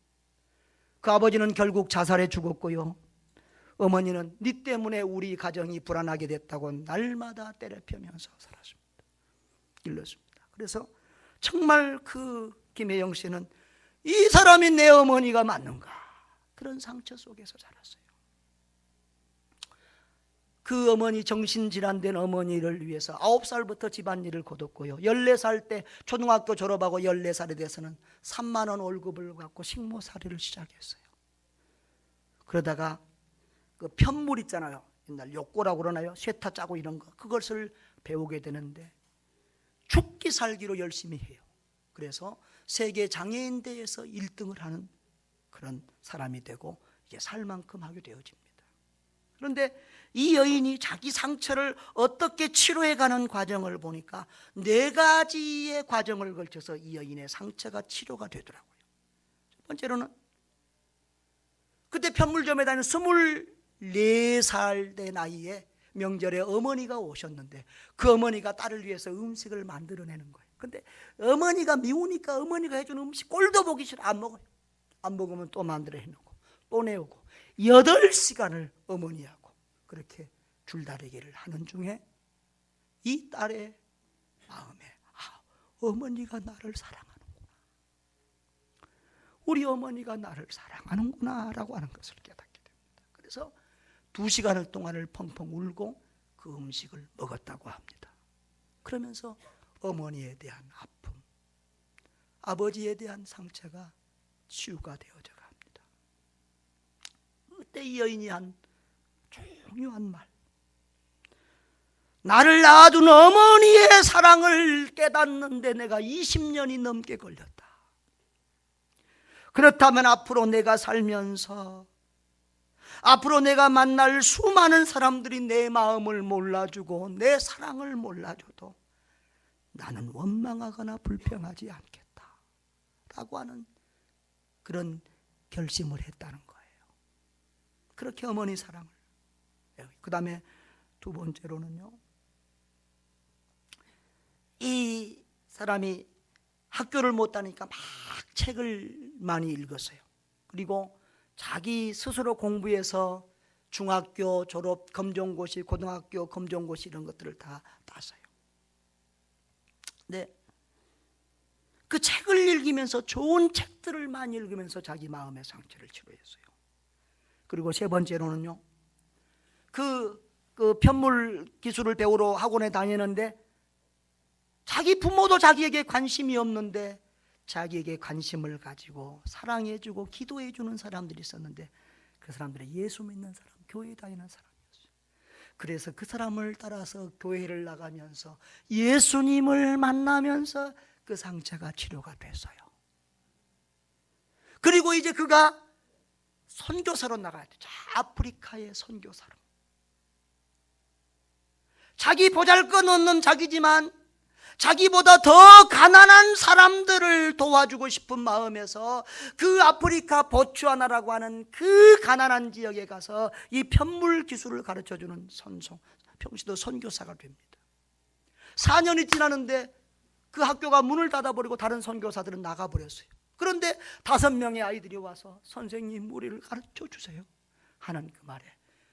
그 아버지는 결국 자살해 죽었고요. 어머니는 네 때문에 우리 가정이 불안하게 됐다고 날마다 때려펴면서 살았습니다. 일렀습니다. 그래서 정말 그 김혜영 씨는 이 사람이 내 어머니가 맞는가, 그런 상처 속에서 자랐어요. 그 어머니, 정신질환된 어머니를 위해서 9살부터 집안일을 거뒀고요. 14살 때 초등학교 졸업하고 14살에 돼서는 3만 원 월급을 갖고 식모살이를 시작했어요. 그러다가 그 편물 있잖아요. 옛날 욕고라고 그러나요? 쇠타 짜고 이런 거, 그것을 배우게 되는데 죽기 살기로 열심히 해요. 그래서 세계 장애인 대회에서 1등을 하는 그런 사람이 되고 이제 살 만큼 하게 되어집니다. 그런데 이 여인이 자기 상처를 어떻게 치료해가는 과정을 보니까 4가지의 과정을 걸쳐서 이 여인의 상처가 치료가 되더라고요. 첫 번째로는 그때 편물점에 다니는 24살 된 나이에 명절에 어머니가 오셨는데 그 어머니가 딸을 위해서 음식을 만들어내는 거예요. 근데 어머니가 미우니까 어머니가 해준 음식 꼴도 보기 싫어, 안 먹어요. 안 먹으면 또 만들어 해놓고 또 내오고 8시간을 어머니하고 그렇게 줄다리기를 하는 중에 이 딸의 마음에 어머니가 나를 사랑하는구나, 우리 어머니가 나를 사랑하는구나 라고 하는 것을 깨닫게 됩니다. 그래서 2시간을 동안을 펑펑 울고 그 음식을 먹었다고 합니다. 그러면서 어머니에 대한 아픔, 아버지에 대한 상처가 치유가 되어져 갑니다. 그때 이 여인이 한 중요한 말, 나를 낳아준 어머니의 사랑을 깨닫는데 내가 20년이 넘게 걸렸다. 그렇다면 앞으로 내가 살면서, 앞으로 내가 만날 수많은 사람들이 내 마음을 몰라주고 내 사랑을 몰라줘도 나는 원망하거나 불평하지 않겠다 라고 하는 그런 결심을 했다는 거예요. 그렇게 어머니 사랑을. 그 다음에 2번째로는요, 이 사람이 학교를 못 다니까 막 책을 많이 읽었어요. 그리고 자기 스스로 공부해서 중학교 졸업 검정고시, 고등학교 검정고시 이런 것들을 다 땄어요. 네, 그 책을 읽으면서, 좋은 책들을 많이 읽으면서 자기 마음의 상처를 치료했어요. 그리고 3번째로는요, 그 편물 기술을 배우러 학원에 다니는데 자기 부모도 자기에게 관심이 없는데 자기에게 관심을 가지고 사랑해주고 기도해주는 사람들이 있었는데 그 사람들이 예수 믿는 사람들이었어요. 교회 다니는 사람이었어요. 그래서 그 사람을 따라서 교회를 나가면서 예수님을 만나면서 그 상처가 치료가 됐어요. 그리고 이제 그가 선교사로 나가야 되죠. 아프리카의 선교사로. 자기 보잘것없는 자기지만 자기보다 더 가난한 사람들을 도와주고 싶은 마음에서 그 아프리카 보츠와나라고 하는 그 가난한 지역에 가서 이 편물 기술을 가르쳐주는 평시도 선교사가 됩니다. 4년이 지나는데 그 학교가 문을 닫아버리고 다른 선교사들은 나가버렸어요. 그런데 5명의 아이들이 와서 선생님 우리를 가르쳐 주세요 하는 그 말에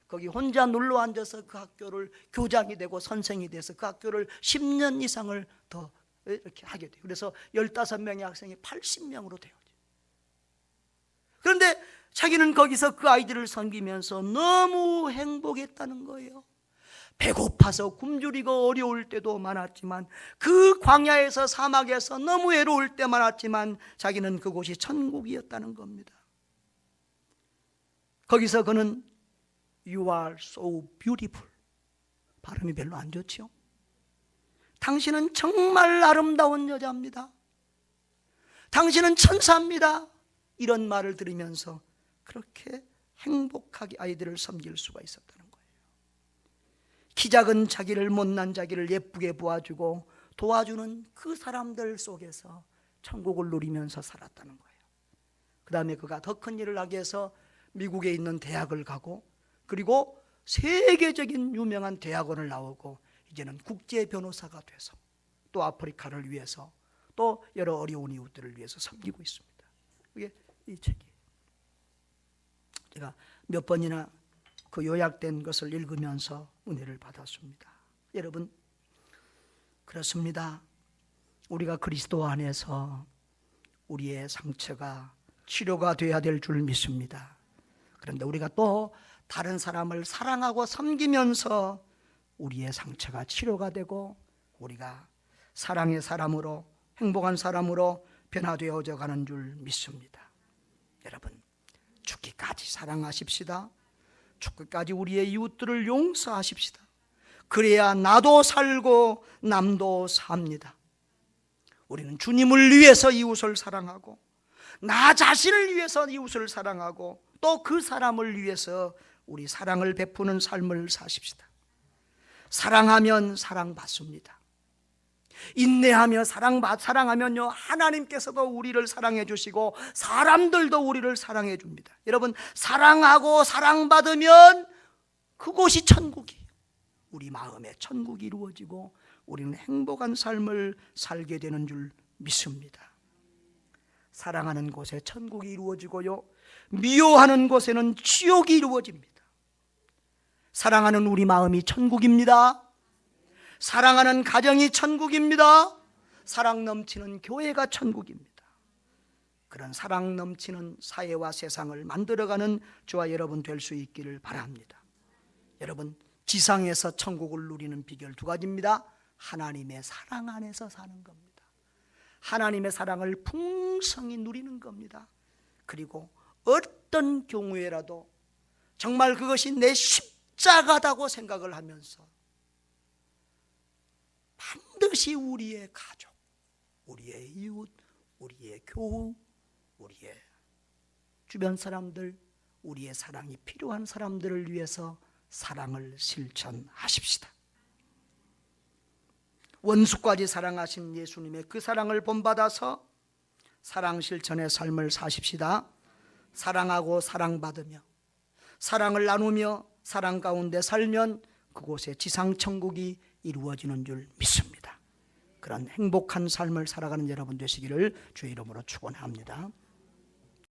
거기 혼자 눌러 앉아서 그 학교를 교장이 되고 선생이 돼서 그 학교를 10년 이상을 더 이렇게 하게 돼요. 그래서 15명의 학생이 80명으로 되어요. 그런데 자기는 거기서 그 아이들을 섬기면서 너무 행복했다는 거예요. 배고파서 굶주리고 어려울 때도 많았지만 그 광야에서 사막에서 너무 외로울 때 많았지만 자기는 그곳이 천국이었다는 겁니다. 거기서 그는 You are so beautiful. 발음이 별로 안 좋죠? 당신은 정말 아름다운 여자입니다. 당신은 천사입니다. 이런 말을 들으면서 그렇게 행복하게 아이들을 섬길 수가 있었다는 거예요. 키 작은 자기를 못난 자기를 예쁘게 보아주고 도와주는 그 사람들 속에서 천국을 누리면서 살았다는 거예요. 그 다음에 그가 더 큰 일을 하기 위해서 미국에 있는 대학을 가고 그리고 세계적인 유명한 대학원을 나오고 이제는 국제 변호사가 돼서 또 아프리카를 위해서 또 여러 어려운 이웃들을 위해서 섬기고 있습니다. 이게 이 책이에요. 제가 몇 번이나 그 요약된 것을 읽으면서 은혜를 받았습니다. 여러분, 그렇습니다. 우리가 그리스도 안에서 우리의 상처가 치료가 돼야 될 줄 믿습니다. 그런데 우리가 또 다른 사람을 사랑하고 섬기면서 우리의 상처가 치료가 되고 우리가 사랑의 사람으로 행복한 사람으로 변화되어져 가는 줄 믿습니다. 여러분, 죽기까지 사랑하십시다. 죽기까지 우리의 이웃들을 용서하십시다. 그래야 나도 살고 남도 삽니다. 우리는 주님을 위해서 이웃을 사랑하고 나 자신을 위해서 이웃을 사랑하고 또 그 사람을 위해서 우리 사랑을 베푸는 삶을 사십시다. 사랑하면 사랑받습니다. 인내하며 사랑하면요 하나님께서도 우리를 사랑해 주시고 사람들도 우리를 사랑해 줍니다. 여러분, 사랑하고 사랑받으면 그곳이 천국이에요. 우리 마음에 천국이 이루어지고 우리는 행복한 삶을 살게 되는 줄 믿습니다. 사랑하는 곳에 천국이 이루어지고요, 미워하는 곳에는 지옥이 이루어집니다. 사랑하는 우리 마음이 천국입니다. 사랑하는 가정이 천국입니다. 사랑 넘치는 교회가 천국입니다. 그런 사랑 넘치는 사회와 세상을 만들어가는 저와 여러분 될 수 있기를 바랍니다. 여러분, 지상에서 천국을 누리는 비결 2가지입니다. 하나님의 사랑 안에서 사는 겁니다. 하나님의 사랑을 풍성히 누리는 겁니다. 그리고 어떤 경우에라도 정말 그것이 내 십자가다고 생각을 하면서 반드시 우리의 가족, 우리의 이웃, 우리의 교우, 우리의 주변 사람들, 우리의 사랑이 필요한 사람들을 위해서 사랑을 실천하십시다. 원수까지 사랑하신 예수님의 그 사랑을 본받아서 사랑 실천의 삶을 사십시다. 사랑하고 사랑받으며 사랑을 나누며 사랑 가운데 살면 그곳에 지상천국이 이루어지는 줄 믿습니다. 그런 행복한 삶을 살아가는 여러분 되시기를 주의 이름으로 축원합니다.